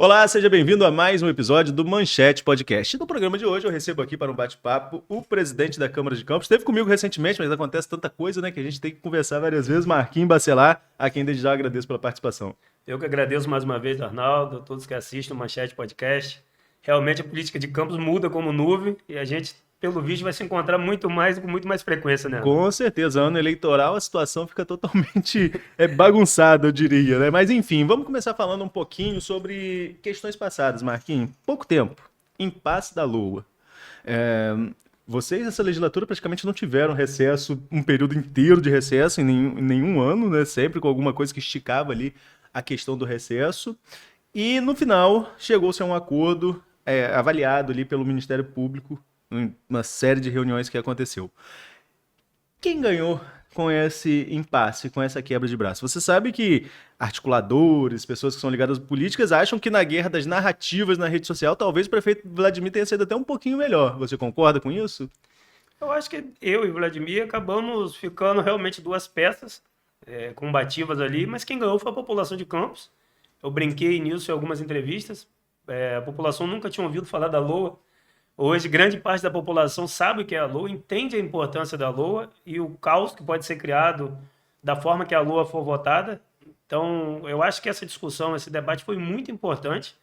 Olá, seja bem-vindo a mais um episódio do Manchete Podcast. No programa de hoje eu recebo aqui para um bate-papo o presidente da Câmara de Campos. Esteve comigo recentemente, mas acontece tanta coisa, né, que a gente tem que conversar várias vezes. Marquinhos Bacelar, a quem desde já agradeço pela participação. Eu que agradeço mais uma vez, Arnaldo, a todos que assistem o Manchete Podcast. Realmente a política de Campos muda como nuvem e a gente, pelo visto, vai se encontrar muito mais e com muito mais frequência, né, Arnaldo? Com certeza, ano eleitoral a situação fica totalmente bagunçada, eu diria, né? Mas enfim, vamos começar falando um pouquinho sobre questões passadas, Marquinhos. Pouco tempo, impasse da Lua. É, Vocês, essa legislatura, praticamente não tiveram recesso, um período inteiro de recesso em nenhum ano, né? Sempre com alguma coisa que esticava ali a questão do recesso. E no final chegou-se a um acordo avaliado ali pelo Ministério Público em uma série de reuniões que aconteceu. Quem ganhou com esse impasse, com essa quebra de braço? Você sabe que articuladores, pessoas que são ligadas às políticas, acham que na guerra das narrativas na rede social, talvez o prefeito Vladimir tenha sido até um pouquinho melhor. Você concorda com isso? Eu acho que eu e o Vladimir acabamos ficando realmente duas peças combativas ali, mas quem ganhou foi a população de Campos. Eu brinquei nisso em algumas entrevistas. A população nunca tinha ouvido falar da LOA. Hoje, grande parte da população sabe o que é a LOA, entende a importância da LOA e o caos que pode ser criado da forma que a LOA for votada. Então, eu acho que essa discussão, esse debate foi muito importante.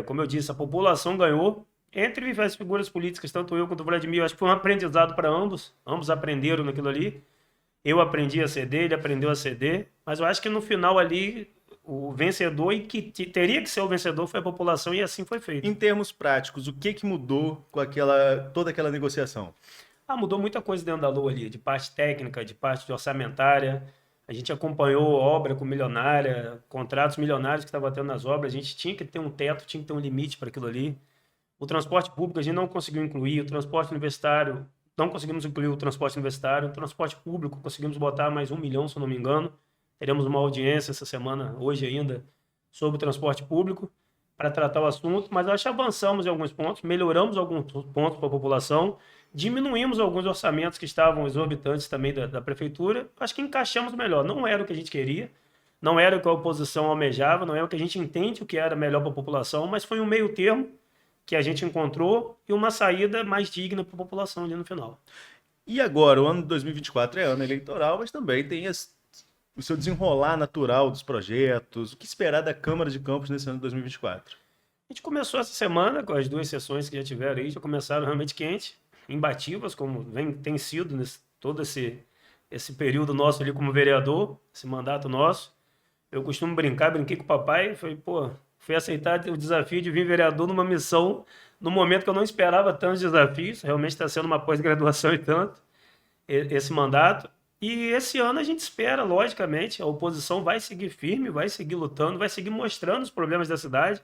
Como eu disse, a população ganhou. Entre as figuras políticas, tanto eu quanto o Vladimir, eu acho que foi um aprendizado para ambos. Ambos aprenderam naquilo ali. Eu aprendi a ceder, ele aprendeu a ceder. Mas eu acho que no final ali, o vencedor, e que teria que ser o vencedor, foi a população, e assim foi feito. Em termos práticos, o que mudou com toda aquela negociação? Mudou muita coisa dentro da LOA ali, de parte técnica, de parte orçamentária. A gente acompanhou obra com milionária, contratos milionários que estavam tendo nas obras. A gente tinha que ter um teto, tinha que ter um limite para aquilo ali. O transporte público a gente não conseguiu incluir, o transporte universitário, não conseguimos incluir o transporte universitário, o transporte público conseguimos botar mais 1 milhão, se eu não me engano. Teremos uma audiência essa semana, hoje ainda, sobre o transporte público, para tratar o assunto, mas acho que avançamos em alguns pontos, melhoramos alguns pontos para a população, diminuímos alguns orçamentos que estavam exorbitantes também da prefeitura, acho que encaixamos melhor. Não era o que a gente queria, não era o que a oposição almejava, não é o que a gente entende o que era melhor para a população, mas foi um meio termo que a gente encontrou e uma saída mais digna para a população ali no final. E agora, o ano de 2024 é ano eleitoral, mas também tem o seu desenrolar natural dos projetos. O que esperar da Câmara de Campos nesse ano de 2024? A gente começou essa semana com as 2 sessões que já tiveram aí, já começaram realmente quentes, imbatíveis, como tem sido todo esse período nosso ali como vereador, esse mandato nosso. Eu costumo brinquei com o papai, falei, fui aceitar o desafio de vir vereador numa missão, num momento que eu não esperava tantos desafios, realmente está sendo uma pós-graduação e tanto, esse mandato. E esse ano a gente espera, logicamente, a oposição vai seguir firme, vai seguir lutando, vai seguir mostrando os problemas da cidade.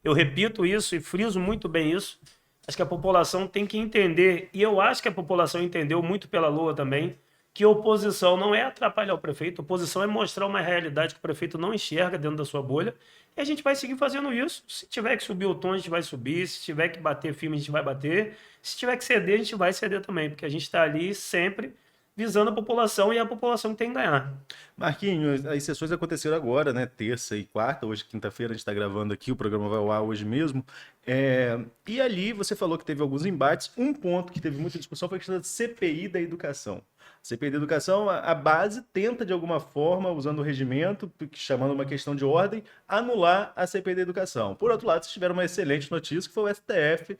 Eu repito isso e friso muito bem isso. Acho que a população tem que entender, e eu acho que a população entendeu muito pela LOA também, que oposição não é atrapalhar o prefeito, oposição é mostrar uma realidade que o prefeito não enxerga dentro da sua bolha, e a gente vai seguir fazendo isso. Se tiver que subir o tom, a gente vai subir, se tiver que bater firme, a gente vai bater, se tiver que ceder, a gente vai ceder também, porque a gente está ali sempre visando a população e a população tem que ganhar. Marquinhos, as sessões aconteceram agora, né? Terça e quarta, hoje quinta-feira, a gente está gravando aqui, o programa vai ao ar hoje mesmo. E ali você falou que teve alguns embates. Um ponto que teve muita discussão foi a questão da CPI da educação. CPI da educação, a base tenta de alguma forma, usando o regimento, chamando uma questão de ordem, anular a CPI da educação. Por outro lado, vocês tiveram uma excelente notícia, que foi o STF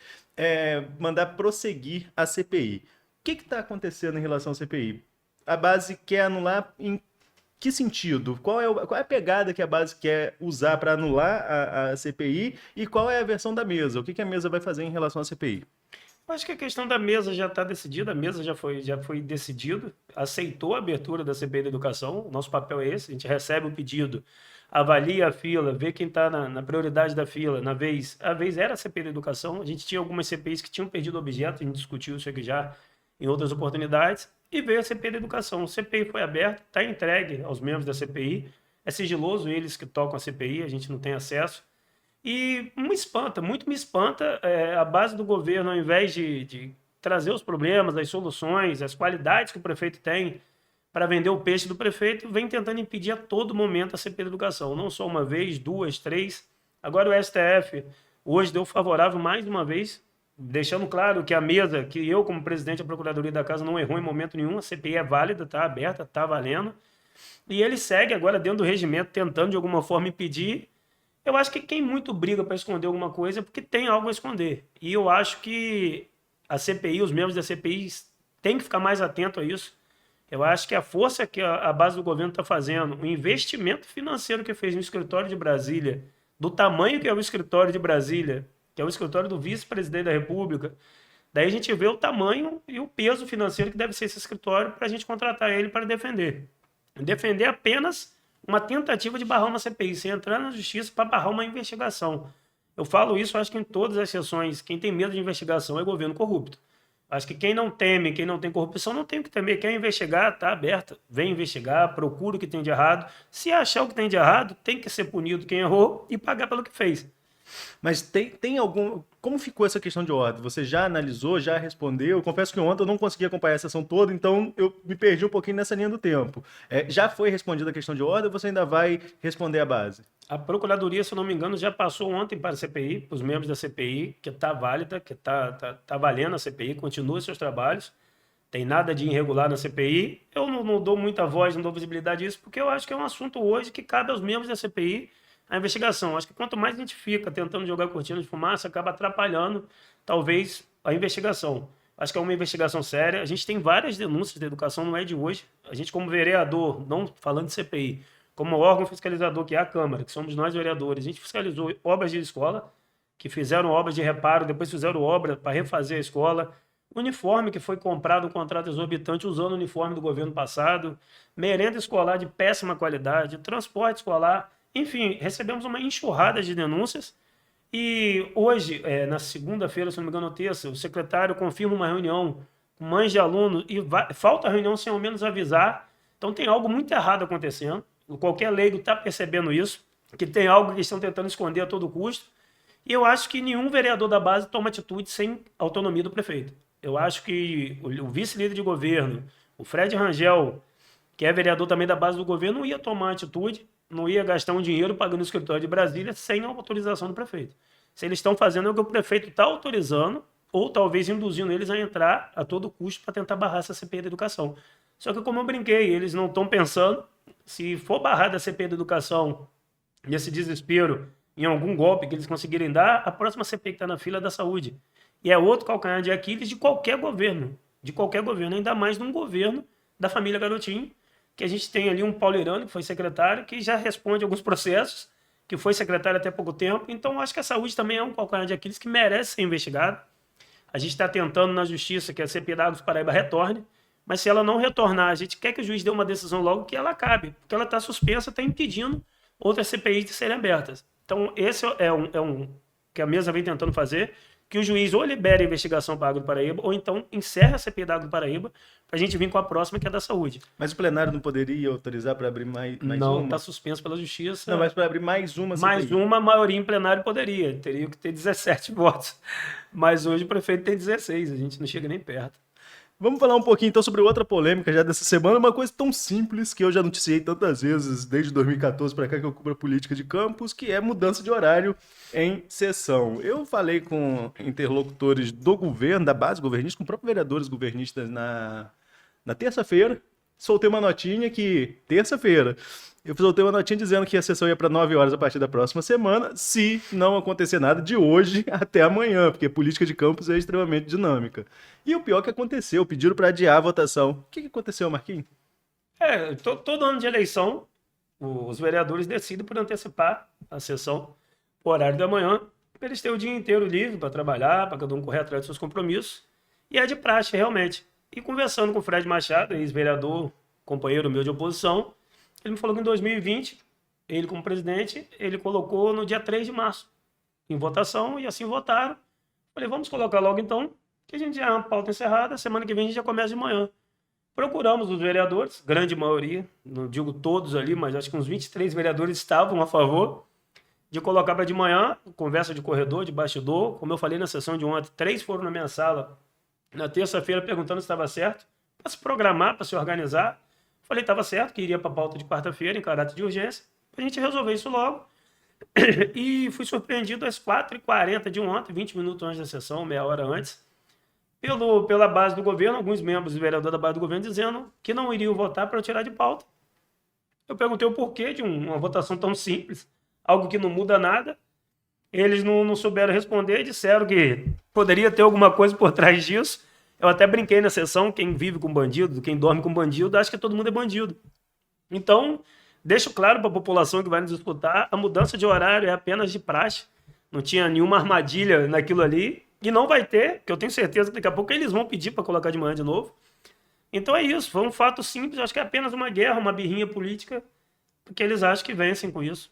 mandar prosseguir a CPI. O que está acontecendo em relação à CPI? A base quer anular em que sentido? Qual é a pegada que a base quer usar para anular a CPI e qual é a versão da mesa? O que a mesa vai fazer em relação à CPI? Eu acho que a questão da mesa já está decidida, a mesa já foi decidido, aceitou a abertura da CPI da educação, o nosso papel é esse, a gente recebe o pedido, avalia a fila, vê quem está na prioridade da fila. A vez era a CPI da educação, a gente tinha algumas CPIs que tinham perdido objeto, a gente discutiu isso aqui já em outras oportunidades, e veio a CPI da educação. A CPI foi aberta, está entregue aos membros da CPI, é sigiloso eles que tocam a CPI, a gente não tem acesso. E muito me espanta a base do governo, ao invés de trazer os problemas, as soluções, as qualidades que o prefeito tem para vender o peixe do prefeito, vem tentando impedir a todo momento a CPI da educação. Não só uma vez, duas, três. Agora o STF hoje deu favorável mais uma vez, deixando claro que a mesa, que eu como presidente da Procuradoria da Casa não errou em momento nenhum, a CPI é válida, está aberta, está valendo. E ele segue agora dentro do regimento, tentando de alguma forma impedir. Eu acho que quem muito briga para esconder alguma coisa é porque tem algo a esconder. E eu acho que a CPI, os membros da CPI, têm que ficar mais atentos a isso. Eu acho que a força que a base do governo está fazendo, o investimento financeiro que fez no escritório de Brasília, do tamanho que é o escritório de Brasília, que é o escritório do vice-presidente da República, daí a gente vê o tamanho e o peso financeiro que deve ser esse escritório para a gente contratar ele para defender. Defender apenas uma tentativa de barrar uma CPI, sem entrar na justiça para barrar uma investigação. Eu falo isso, acho que em todas as sessões, quem tem medo de investigação é governo corrupto. Acho que quem não teme, quem não tem corrupção, não tem o que temer. Quer investigar, está aberta. Vem investigar, procura o que tem de errado. Se achar o que tem de errado, tem que ser punido quem errou e pagar pelo que fez. Mas tem algum... Como ficou essa questão de ordem? Você já analisou, já respondeu? Eu confesso que ontem eu não consegui acompanhar a sessão toda, então eu me perdi um pouquinho nessa linha do tempo. Já foi respondida a questão de ordem ou você ainda vai responder a base? A Procuradoria, se eu não me engano, já passou ontem para a CPI, para os membros da CPI, que está válida, que tá valendo a CPI, continua seus trabalhos. Tem nada de irregular na CPI. Eu não dou muita voz, não dou visibilidade a isso, porque eu acho que é um assunto hoje que cabe aos membros da CPI a investigação. Acho que quanto mais a gente fica tentando jogar cortina de fumaça, acaba atrapalhando, talvez, a investigação. Acho que é uma investigação séria. A gente tem várias denúncias da educação, não é de hoje. A gente, como vereador, não falando de CPI, como órgão fiscalizador, que é a Câmara, que somos nós vereadores, a gente fiscalizou obras de escola, que fizeram obras de reparo, depois fizeram obra para refazer a escola, uniforme que foi comprado um contrato exorbitante usando o uniforme do governo passado, merenda escolar de péssima qualidade, transporte escolar. Enfim, recebemos uma enxurrada de denúncias e hoje, na segunda-feira, se não me engano, terça, o secretário confirma uma reunião com mães de alunos e falta a reunião sem ao menos avisar. Então tem algo muito errado acontecendo. Qualquer leigo está percebendo isso, que tem algo que eles estão tentando esconder a todo custo. E eu acho que nenhum vereador da base toma atitude sem autonomia do prefeito. Eu acho que o vice-líder de governo, o Fred Rangel, que é vereador também da base do governo, não ia tomar atitude, não ia gastar um dinheiro pagando o escritório de Brasília sem a autorização do prefeito. Se eles estão fazendo é o que o prefeito está autorizando, ou talvez induzindo eles a entrar a todo custo para tentar barrar essa CPI da educação. Só que, como eu brinquei, eles não estão pensando, se for barrada a CPI da educação e esse desespero em algum golpe que eles conseguirem dar, a próxima CPI que está na fila é da saúde. E é outro calcanhar de Aquiles de qualquer governo, ainda mais num governo da família Garotinho, que a gente tem ali um Paulo Irano, que foi secretário, que já responde alguns processos, que foi secretário até pouco tempo. Então, acho que a saúde também é um calcanhar de Aquiles que merece ser investigado. A gente está tentando na justiça que a CPI da Água do Paraíba retorne, mas se ela não retornar, a gente quer que o juiz dê uma decisão logo que ela acabe, porque ela está suspensa, está impedindo outras CPIs de serem abertas. Então, esse é um que a mesa vem tentando fazer, que o juiz ou libere a investigação para a Água do Paraíba, ou então encerra a CPI da Água do Paraíba, para a gente vir com a próxima, que é da saúde. Mas o plenário não poderia autorizar para abrir mais uma? Não, está suspenso pela justiça. Não, mas para abrir mais uma CPI. Mais uma, a maioria em plenário poderia. Teria que ter 17 votos. Mas hoje o prefeito tem 16, a gente não chega nem perto. Vamos falar um pouquinho então sobre outra polêmica já dessa semana, uma coisa tão simples que eu já noticiei tantas vezes desde 2014 para cá que eu cubro a política de campus, que é mudança de horário em sessão. Eu falei com interlocutores do governo, da base governista, com próprios vereadores governistas na terça-feira, soltei uma notinha que, terça-feira, eu soltei uma notinha dizendo que a sessão ia para 9 horas a partir da próxima semana, se não acontecer nada de hoje até amanhã, porque a política de campus é extremamente dinâmica. E o pior que aconteceu, pediram para adiar a votação. O que aconteceu, Marquinhos? Todo ano de eleição, os vereadores decidem por antecipar a sessão, o horário da manhã, para eles terem o dia inteiro livre para trabalhar, para cada um correr atrás dos seus compromissos, e é de praxe, realmente. E conversando com o Fred Machado, ex-vereador, companheiro meu de oposição, ele me falou que em 2020, ele como presidente, ele colocou no dia 3 de março em votação e assim votaram. Falei, vamos colocar logo então, que a gente já é uma pauta encerrada, semana que vem a gente já começa de manhã. Procuramos os vereadores, grande maioria, não digo todos ali, mas acho que uns 23 vereadores estavam a favor de colocar para de manhã, conversa de corredor, de bastidor. Como eu falei na sessão de ontem, 3 foram na minha sala na terça-feira perguntando se estava certo, para se programar, para se organizar. Falei que estava certo, que iria para a pauta de quarta-feira, em caráter de urgência, para a gente resolver isso logo. E fui surpreendido às 4h40 de ontem, 20 minutos antes da sessão, meia hora antes, pela base do governo, alguns membros do vereador da base do governo dizendo que não iriam votar para eu tirar de pauta. Eu perguntei o porquê de uma votação tão simples, algo que não muda nada. Eles não souberam responder, disseram que poderia ter alguma coisa por trás disso. Eu até brinquei na sessão, quem vive com bandido, quem dorme com bandido, acha que todo mundo é bandido. Então, deixo claro para a população que vai nos escutar, a mudança de horário é apenas de praxe. Não tinha nenhuma armadilha naquilo ali. E não vai ter, que eu tenho certeza que daqui a pouco eles vão pedir para colocar de manhã de novo. Então é isso, foi um fato simples, acho que é apenas uma guerra, uma birrinha política, porque eles acham que vencem com isso.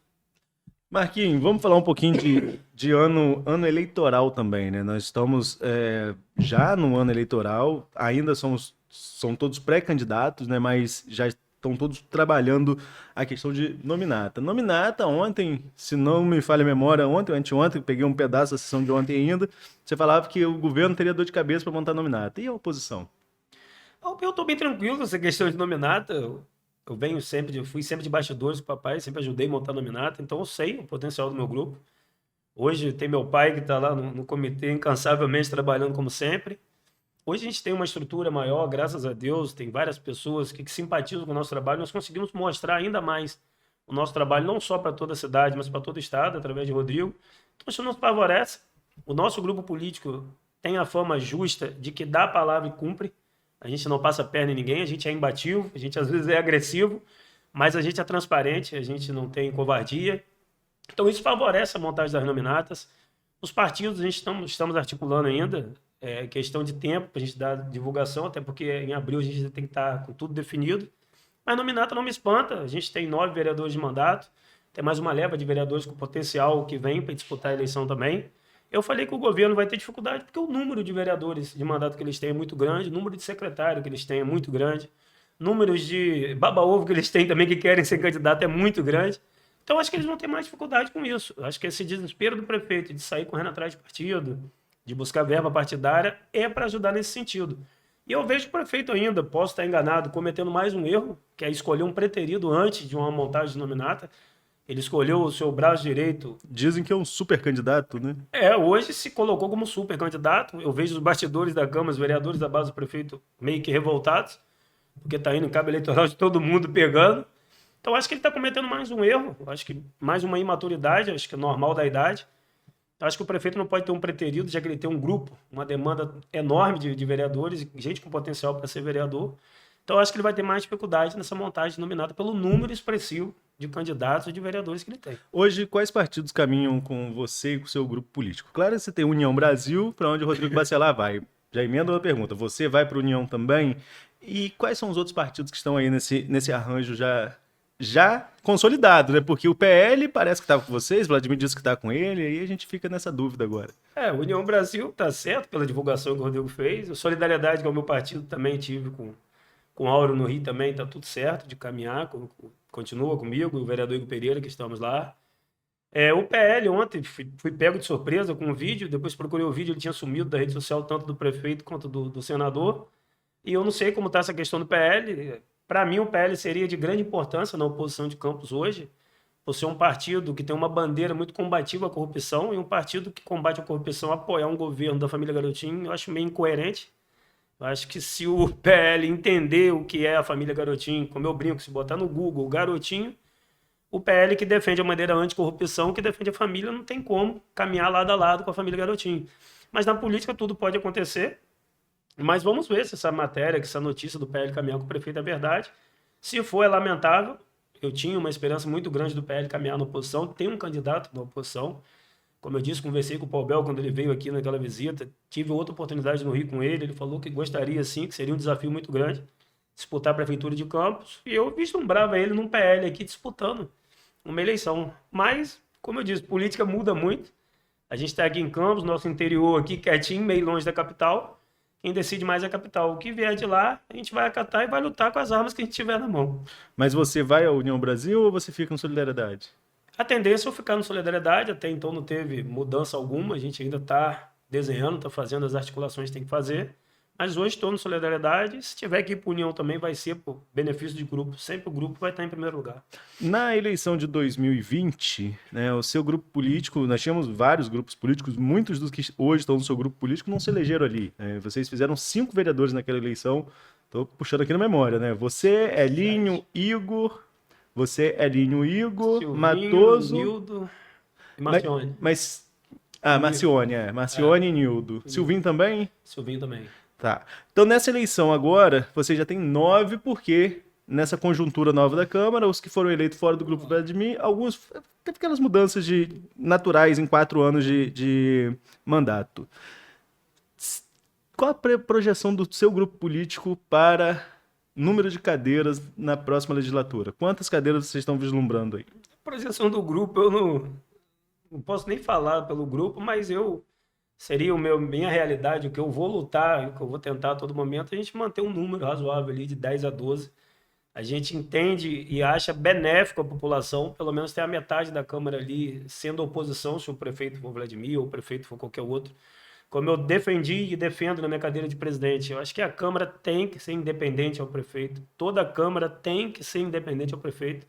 Marquinhos, vamos falar um pouquinho de ano eleitoral também, né? Nós estamos já no ano eleitoral, ainda são todos pré-candidatos, né? Mas já estão todos trabalhando a questão de nominata. Nominata, ontem, se não me falha a memória, ontem ou anteontem, peguei um pedaço da sessão de ontem ainda, você falava que o governo teria dor de cabeça para montar nominata. E a oposição? Eu estou bem tranquilo com essa questão de nominata. Fui sempre de bastidores com o papai, sempre ajudei a montar nominata, então eu sei o potencial do meu grupo. Hoje tem meu pai que está lá no comitê incansavelmente trabalhando como sempre. Hoje a gente tem uma estrutura maior, graças a Deus, tem várias pessoas que simpatizam com o nosso trabalho, nós conseguimos mostrar ainda mais o nosso trabalho, não só para toda a cidade, mas para todo o estado, através de Rodrigo. Então isso nos favorece. O nosso grupo político tem a fama justa de que dá a palavra e cumpre. A gente não passa perna em ninguém, a gente é imbatível, a gente às vezes é agressivo, mas a gente é transparente, a gente não tem covardia. Então isso favorece a montagem das nominatas. Os partidos a gente estamos articulando ainda, é questão de tempo para a gente dar divulgação, até porque em abril a gente tem que estar com tudo definido. Mas nominata não me espanta, a gente tem 9 vereadores de mandato, tem mais uma leva de vereadores com potencial que vem para disputar a eleição também. Eu falei que o governo vai ter dificuldade porque o número de vereadores de mandato que eles têm é muito grande, o número de secretário que eles têm é muito grande, números de baba-ovo que eles têm também que querem ser candidato é muito grande. Então, acho que eles vão ter mais dificuldade com isso. Acho que esse desespero do prefeito de sair correndo atrás de partido, de buscar verba partidária, é para ajudar nesse sentido. E eu vejo o prefeito ainda, posso estar enganado, cometendo mais um erro, que é escolher um preterido antes de uma montagem de nominata. Ele escolheu o seu braço direito. Dizem que é um super candidato, né? Hoje se colocou como super candidato. Eu vejo os bastidores da Câmara, os vereadores da base do prefeito meio que revoltados, porque está indo em cabo eleitoral de todo mundo pegando. Então, acho que ele está cometendo mais um erro, acho que mais uma imaturidade, acho que é normal da idade. Acho que o prefeito não pode ter um preterido, já que ele tem um grupo, uma demanda enorme de vereadores, gente com potencial para ser vereador. Então, acho que ele vai ter mais dificuldade nessa montagem nominada pelo número expressivo de candidatos e de vereadores que ele tem. Hoje, quais partidos caminham com você e com o seu grupo político? Claro que você tem União Brasil, para onde o Rodrigo Bacelar vai. Já emenda uma pergunta, você vai para a União também? E quais são os outros partidos que estão aí nesse arranjo já consolidado, né? Porque o PL parece que estava com vocês, Vladimir disse que está com ele, aí a gente fica nessa dúvida agora. A União Brasil está certo pela divulgação que o Rodrigo fez. A Solidariedade, que é o meu partido, também tive com Auro no Rio também, está tudo certo de caminhar, continua comigo, o vereador Igor Pereira, que estamos lá. O PL, ontem, fui pego de surpresa com o vídeo, depois procurei o vídeo, ele tinha sumido da rede social, tanto do prefeito quanto do senador. E eu não sei como está essa questão do PL. Para mim, o PL seria de grande importância na oposição de Campos hoje, por ser um partido que tem uma bandeira muito combativa à corrupção e um partido que combate a corrupção apoiar um governo da família Garotinho, eu acho meio incoerente. Eu acho que se o PL entender o que é a família Garotinho, como eu brinco, se botar no Google Garotinho, o PL que defende a bandeira anticorrupção, que defende a família, não tem como caminhar lado a lado com a família Garotinho. Mas na política tudo pode acontecer. Mas vamos ver se essa matéria, que essa notícia do PL caminhar com o prefeito é verdade. Se for, é lamentável. Eu tinha uma esperança muito grande do PL caminhar na oposição. Tem um candidato na oposição. Como eu disse, conversei com o Paul Bel quando ele veio aqui naquela visita. Tive outra oportunidade no Rio com ele. Ele falou que gostaria, sim, que seria um desafio muito grande disputar a Prefeitura de Campos. E eu vislumbrava ele num PL aqui disputando uma eleição. Mas, como eu disse, política muda muito. A gente está aqui em Campos, nosso interior aqui quietinho, meio longe da capital. Quem decide mais é a capital. O que vier de lá, a gente vai acatar e vai lutar com as armas que a gente tiver na mão. Mas você vai à União Brasil ou você fica em Solidariedade? A tendência é eu ficar no Solidariedade, até então não teve mudança alguma, a gente ainda está desenhando, está fazendo as articulações que tem que fazer, Mas hoje estou no Solidariedade. Se tiver que ir para União também, vai ser por benefício de grupo. Sempre o grupo vai estar em primeiro lugar. Na eleição de 2020, né, o seu grupo político, nós tínhamos vários grupos políticos, muitos dos que hoje estão no seu grupo político não se elegeram ali. Né? Vocês fizeram 5 vereadores naquela eleição. Estou puxando aqui na memória, né? Você, Elinho, Igor, Silvinho, Matoso. Nildo e Marcione. Marcione e Nildo. Silvinho também? Silvinho também. Tá. Então, nessa eleição agora, você já tem 9, porque nessa conjuntura nova da Câmara, os que foram eleitos fora do grupo Vladimir, alguns teve aquelas mudanças naturais em 4 anos de mandato. Qual a projeção do seu grupo político para número de cadeiras na próxima legislatura? Quantas cadeiras vocês estão vislumbrando aí? A projeção do grupo, eu não posso nem falar pelo grupo, mas seria minha realidade, o que eu vou lutar, o que eu vou tentar a todo momento, a gente manter um número razoável ali de 10 a 12. A gente entende e acha benéfico a população, pelo menos ter a metade da Câmara ali sendo oposição, se o prefeito for Vladimir ou o prefeito for qualquer outro. Como eu defendi e defendo na minha cadeira de presidente, eu acho que a Câmara tem que ser independente ao prefeito. Toda a Câmara tem que ser independente ao prefeito,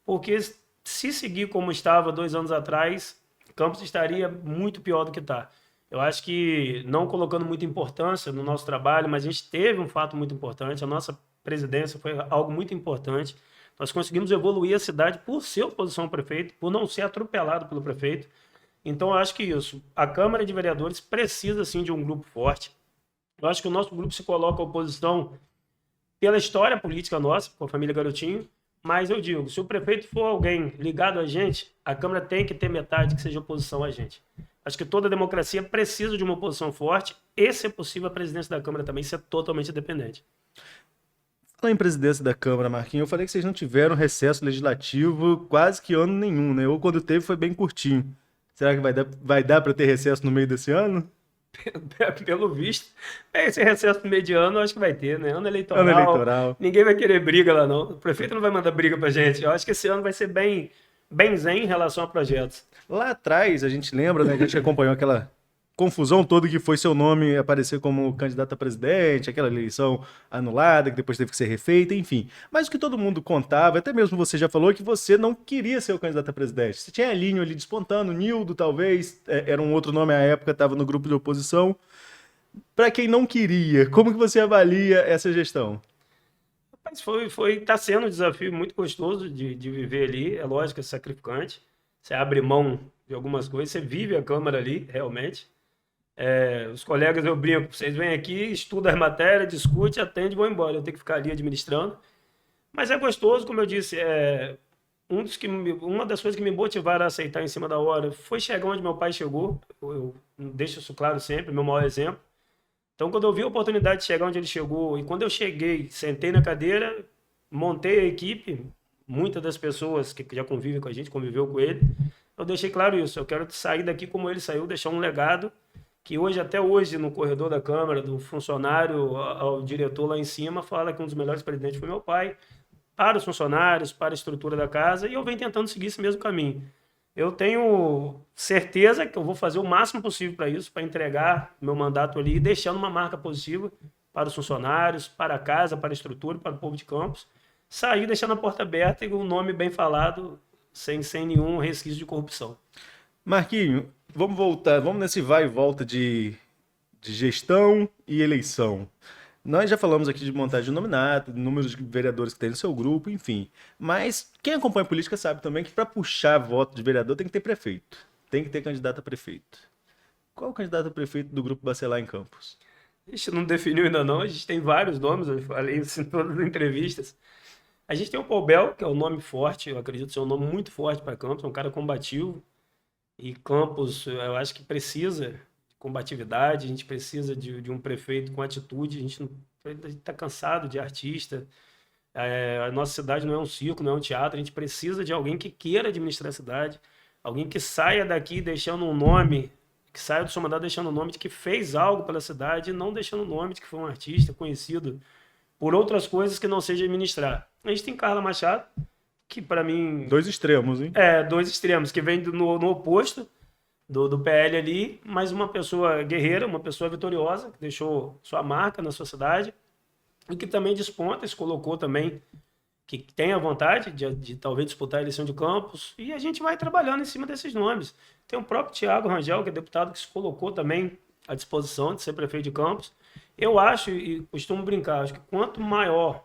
porque se seguir como estava 2 anos atrás, Campos estaria muito pior do que está. Eu acho que, não colocando muita importância no nosso trabalho, mas a gente teve um fato muito importante, a nossa presidência foi algo muito importante. Nós conseguimos evoluir a cidade por ser oposição ao prefeito, por não ser atropelado pelo prefeito. Então, eu acho que isso, a Câmara de Vereadores precisa, sim, de um grupo forte. Eu acho que o nosso grupo se coloca à oposição pela história política nossa, com a família Garotinho, mas eu digo, se o prefeito for alguém ligado a gente, a Câmara tem que ter metade que seja oposição a gente. Acho que toda democracia precisa de uma oposição forte e, se é possível, a presidência da Câmara também ser totalmente independente. Falando em presidência da Câmara, Marquinhos, eu falei que vocês não tiveram recesso legislativo quase que ano nenhum, né? Ou quando teve foi bem curtinho. Será que vai dar para ter recesso no meio desse ano? Pelo visto, esse recesso no meio de ano eu acho que vai ter, né? Ano eleitoral. Ano eleitoral. Ninguém vai querer briga lá, não. O prefeito não vai mandar briga pra gente. Eu acho que esse ano vai ser bem zen em relação a projetos. Lá atrás, a gente lembra, né? A gente acompanhou aquela confusão toda que foi seu nome aparecer como candidato a presidente, aquela eleição anulada, que depois teve que ser refeita, enfim. Mas o que todo mundo contava, até mesmo você já falou, é que você não queria ser o candidato a presidente. Você tinha Elinho ali despontando, Nildo talvez, era um outro nome à época, estava no grupo de oposição. Para quem não queria, como que você avalia essa gestão? Mas tá sendo um desafio muito gostoso de viver ali. É lógico, é sacrificante. Você abre mão de algumas coisas, você vive a Câmara ali, realmente. Os colegas, eu brinco, vocês vêm aqui, estudam as matérias, discutem, atendem e vão embora. Eu tenho que ficar ali administrando. Mas é gostoso, como eu disse, uma das coisas que me motivaram a aceitar em cima da hora foi chegar onde meu pai chegou. Eu deixo isso claro sempre, meu maior exemplo. Então, quando eu vi a oportunidade de chegar onde ele chegou, e quando eu cheguei, sentei na cadeira, montei a equipe, muitas das pessoas que já convivem com a gente, conviveu com ele, eu deixei claro isso. Eu quero sair daqui como ele saiu, deixar um legado que hoje, até hoje, no corredor da Câmara, do funcionário ao diretor lá em cima, fala que um dos melhores presidentes foi meu pai, para os funcionários, para a estrutura da casa, e eu venho tentando seguir esse mesmo caminho. Eu tenho certeza que eu vou fazer o máximo possível para isso, para entregar meu mandato ali, deixando uma marca positiva para os funcionários, para a casa, para a estrutura, para o povo de Campos. Sair deixando a porta aberta e o nome bem falado, sem nenhum resquício de corrupção. Marquinho, vamos voltar, vamos nesse vai e volta de gestão e eleição. Nós já falamos aqui de montagem de nominato, de números de vereadores que tem no seu grupo, enfim. Mas quem acompanha a política sabe também que para puxar voto de vereador tem que ter prefeito. Tem que ter candidato a prefeito. Qual o candidato a prefeito do grupo Bacelar em Campos? A gente não definiu ainda não, a gente tem vários nomes, eu falei isso em todas as entrevistas. A gente tem o Paul Bel, que é um nome forte, eu acredito ser um nome muito forte para Campos, é um cara combativo. E Campos, eu acho que precisa de combatividade, a gente precisa de um prefeito com atitude, a gente está cansado de artista. A nossa cidade não é um circo, não é um teatro, a gente precisa de alguém que queira administrar a cidade, alguém que saia daqui deixando um nome, que saia do seu mandato deixando o nome de que fez algo pela cidade e não deixando o nome de que foi um artista conhecido por outras coisas que não seja administrar. A gente tem Carla Machado, que para mim... Dois extremos, hein? 2 extremos, que vem no oposto. do PL ali, mas uma pessoa guerreira, uma pessoa vitoriosa, que deixou sua marca na sociedade e que também desponta, se colocou também, que tem a vontade de talvez disputar a eleição de Campos, e a gente vai trabalhando em cima desses nomes. Tem o próprio Thiago Rangel, que é deputado, que se colocou também à disposição de ser prefeito de Campos. Eu acho, e costumo brincar, acho que quanto maior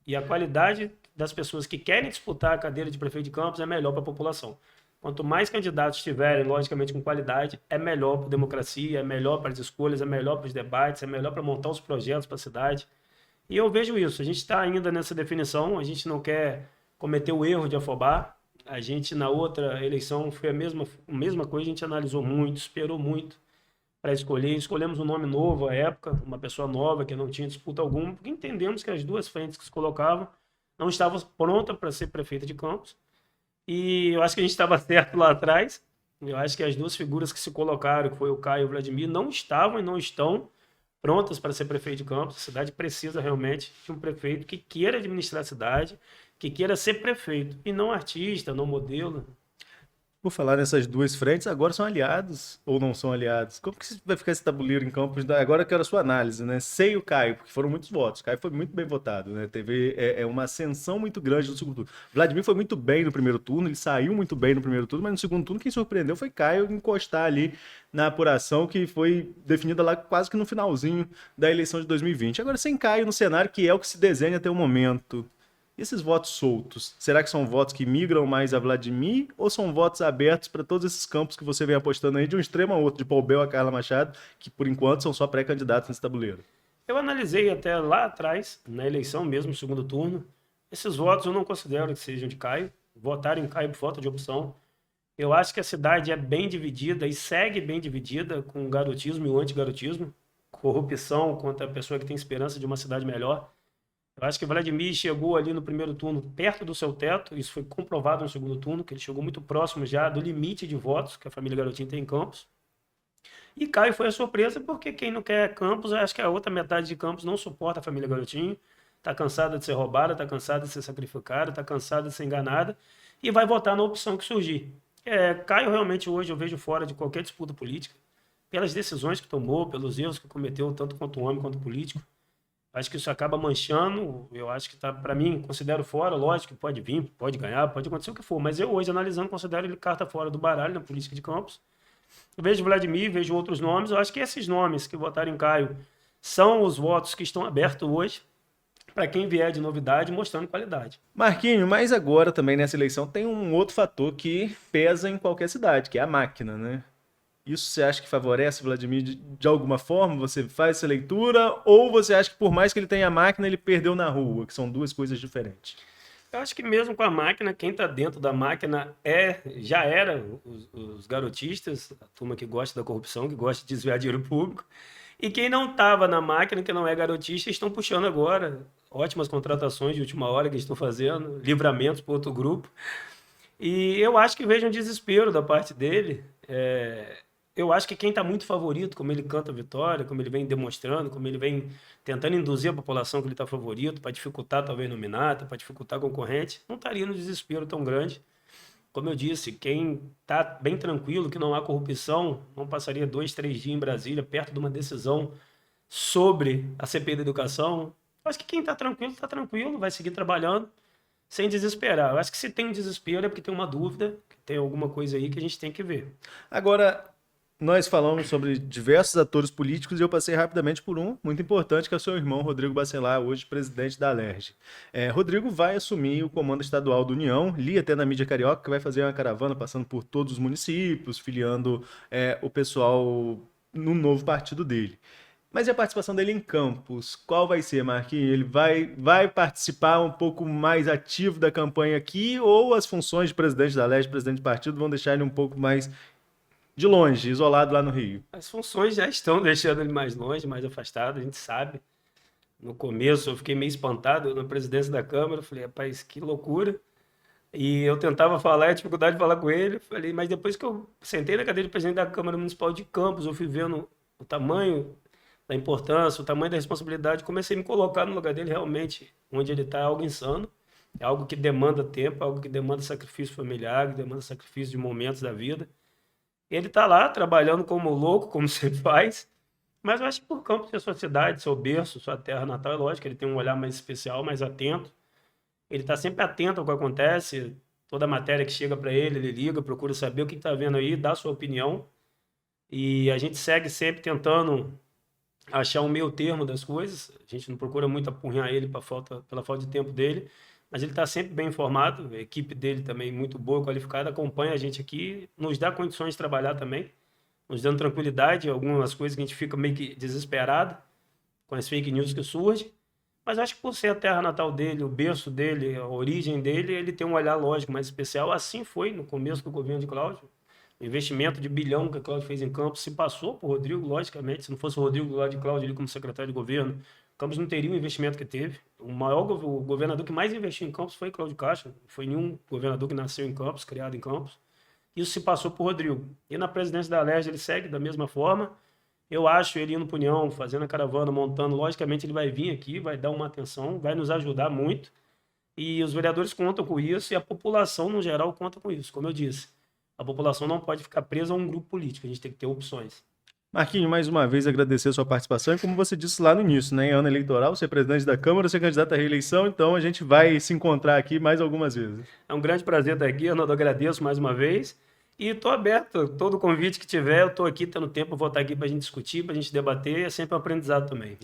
e a qualidade das pessoas que querem disputar a cadeira de prefeito de Campos é melhor para a população. Quanto mais candidatos tiverem, logicamente, com qualidade, é melhor para a democracia, é melhor para as escolhas, é melhor para os debates, é melhor para montar os projetos para a cidade. E eu vejo isso. A gente está ainda nessa definição, a gente não quer cometer o erro de afobar. A gente, na outra eleição, foi a mesma coisa, a gente analisou muito, esperou muito para escolher. Escolhemos um nome novo à época, uma pessoa nova que não tinha disputa alguma, porque entendemos que as duas frentes que se colocavam não estavam prontas para ser prefeita de Campos. E eu acho que a gente estava certo lá atrás. Eu acho que as duas figuras que se colocaram, que foi o Caio e o Vladimir, não estavam e não estão prontas para ser prefeito de Campos. A cidade precisa realmente de um prefeito que queira administrar a cidade, que queira ser prefeito, e não artista, não modelo. Por falar nessas duas frentes, agora são aliados ou não são aliados? Como que vai ficar esse tabuleiro em Campos? Agora eu quero a sua análise, né? Sei o Caio, porque foram muitos votos. O Caio foi muito bem votado, né? Teve uma ascensão muito grande no segundo turno. Vladimir foi muito bem no primeiro turno, ele saiu muito bem no primeiro turno, mas no segundo turno quem surpreendeu foi Caio encostar ali na apuração que foi definida lá quase que no finalzinho da eleição de 2020. Agora, sem Caio no cenário, que é o que se desenha até o momento. E esses votos soltos, será que são votos que migram mais a Vladimir ou são votos abertos para todos esses campos que você vem apostando aí de um extremo a outro, de Paul Bel a Carla Machado, que por enquanto são só pré-candidatos nesse tabuleiro? Eu analisei até lá atrás, na eleição mesmo, no segundo turno. Esses votos eu não considero que sejam de Caio. Votaram em Caio por falta de opção. Eu acho que a cidade é bem dividida e segue bem dividida com o garotismo e o antigarotismo. Corrupção contra a pessoa que tem esperança de uma cidade melhor. Eu acho que Vladimir chegou ali no primeiro turno perto do seu teto, isso foi comprovado no segundo turno, que ele chegou muito próximo já do limite de votos que a família Garotinho tem em Campos. E Caio foi a surpresa porque quem não quer Campos, acho que a outra metade de Campos não suporta a família Garotinho, está cansada de ser roubada, está cansada de ser sacrificada, está cansada de ser enganada e vai votar na opção que surgir. Caio realmente hoje eu vejo fora de qualquer disputa política, pelas decisões que tomou, pelos erros que cometeu, tanto quanto homem quanto político. Acho que isso acaba manchando, eu acho que está, para mim, considero fora, lógico que pode vir, pode ganhar, pode acontecer o que for, mas eu hoje, analisando, considero ele carta fora do baralho na política de Campos. Eu vejo Vladimir, vejo outros nomes, eu acho que esses nomes que votaram em Caio são os votos que estão abertos hoje para quem vier de novidade, mostrando qualidade. Marquinho, mas agora também nessa eleição tem um outro fator que pesa em qualquer cidade, que é a máquina, né? Isso você acha que favorece o Vladimir de alguma forma? Você faz essa leitura? Ou você acha que por mais que ele tenha a máquina, ele perdeu na rua, que são duas coisas diferentes? Eu acho que mesmo com a máquina, quem está dentro da máquina já era os garotistas, a turma que gosta da corrupção, que gosta de desviar dinheiro público. E quem não estava na máquina, que não é garotista, estão puxando agora ótimas contratações de última hora que estão fazendo, livramentos para outro grupo. E eu acho que vejo um desespero da parte dele. Eu acho que quem está muito favorito, como ele canta a vitória, como ele vem demonstrando, como ele vem tentando induzir a população que ele está favorito, para dificultar talvez nominata, para dificultar concorrente, não estaria no desespero tão grande. Como eu disse, quem está bem tranquilo, que não há corrupção, não passaria 2, 3 dias em Brasília, perto de uma decisão sobre a CPI da educação. Eu acho que quem está tranquilo, vai seguir trabalhando, sem desesperar. Eu acho que se tem um desespero é porque tem uma dúvida, que tem alguma coisa aí que a gente tem que ver. Agora, nós falamos sobre diversos atores políticos e eu passei rapidamente por um muito importante, que é o seu irmão, Rodrigo Bacelar, hoje presidente da Alerj. Rodrigo vai assumir o comando estadual do União, li até na mídia carioca que vai fazer uma caravana passando por todos os municípios, filiando o pessoal no novo partido dele. Mas e a participação dele em Campos? Qual vai ser, Marquinhos? Ele vai participar um pouco mais ativo da campanha aqui ou as funções de presidente da Alerj, presidente do partido, vão deixar ele um pouco mais de longe, isolado lá no Rio? As funções já estão deixando ele mais longe, mais afastado, a gente sabe. No começo eu fiquei meio espantado na presidência da Câmara, falei, rapaz, que loucura. E eu tentava falar, a dificuldade de falar com ele, falei, mas depois que eu sentei na cadeira de presidente da Câmara Municipal de Campos, eu fui vendo o tamanho da importância, o tamanho da responsabilidade, comecei a me colocar no lugar dele realmente, onde ele está, é algo insano, é algo que demanda tempo, é algo que demanda sacrifício familiar, que demanda sacrifício de momentos da vida. Ele está lá trabalhando como louco, como sempre faz, mas eu acho que por Campos ser sua cidade, seu berço, sua terra natal, é lógico que ele tem um olhar mais especial, mais atento. Ele está sempre atento ao que acontece, toda matéria que chega para ele liga, procura saber o que está vendo aí, dá sua opinião. E a gente segue sempre tentando achar um meio termo das coisas. A gente não procura muito apurrinhar ele pela falta de tempo dele, mas ele está sempre bem informado. A equipe dele também muito boa, qualificada, acompanha a gente aqui, nos dá condições de trabalhar também, nos dando tranquilidade, algumas coisas que a gente fica meio que desesperado com as fake news que surgem. Mas acho que por ser a terra natal dele, o berço dele, a origem dele, ele tem um olhar lógico mais especial. Assim foi no começo do governo de Cláudio. O investimento de bilhão que a Cláudio fez em Campos se passou por Rodrigo, logicamente. Se não fosse o Rodrigo do lado de Cláudio ali como secretário de governo, Campos não teria o investimento que teve. O governador que mais investiu em Campos foi Cláudio Castro. Não foi nenhum governador que nasceu em Campos, criado em Campos. Isso se passou por Rodrigo. E na presidência da Alerj ele segue da mesma forma. Eu acho ele indo para União, fazendo a caravana, montando. Logicamente ele vai vir aqui, vai dar uma atenção, vai nos ajudar muito. E os vereadores contam com isso e a população, no geral, conta com isso. Como eu disse, a população não pode ficar presa a um grupo político, a gente tem que ter opções. Marquinhos, mais uma vez agradecer a sua participação e como você disse lá no início, né, em ano eleitoral, ser presidente da Câmara, ser candidato à reeleição, então a gente vai se encontrar aqui mais algumas vezes. É um grande prazer estar aqui, Arnaldo, agradeço mais uma vez e estou aberto, todo convite que tiver, eu estou aqui, tendo tempo, eu vou estar aqui para a gente discutir, para a gente debater, é sempre um aprendizado também.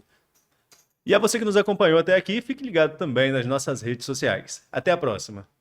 E a você que nos acompanhou até aqui, fique ligado também nas nossas redes sociais. Até a próxima!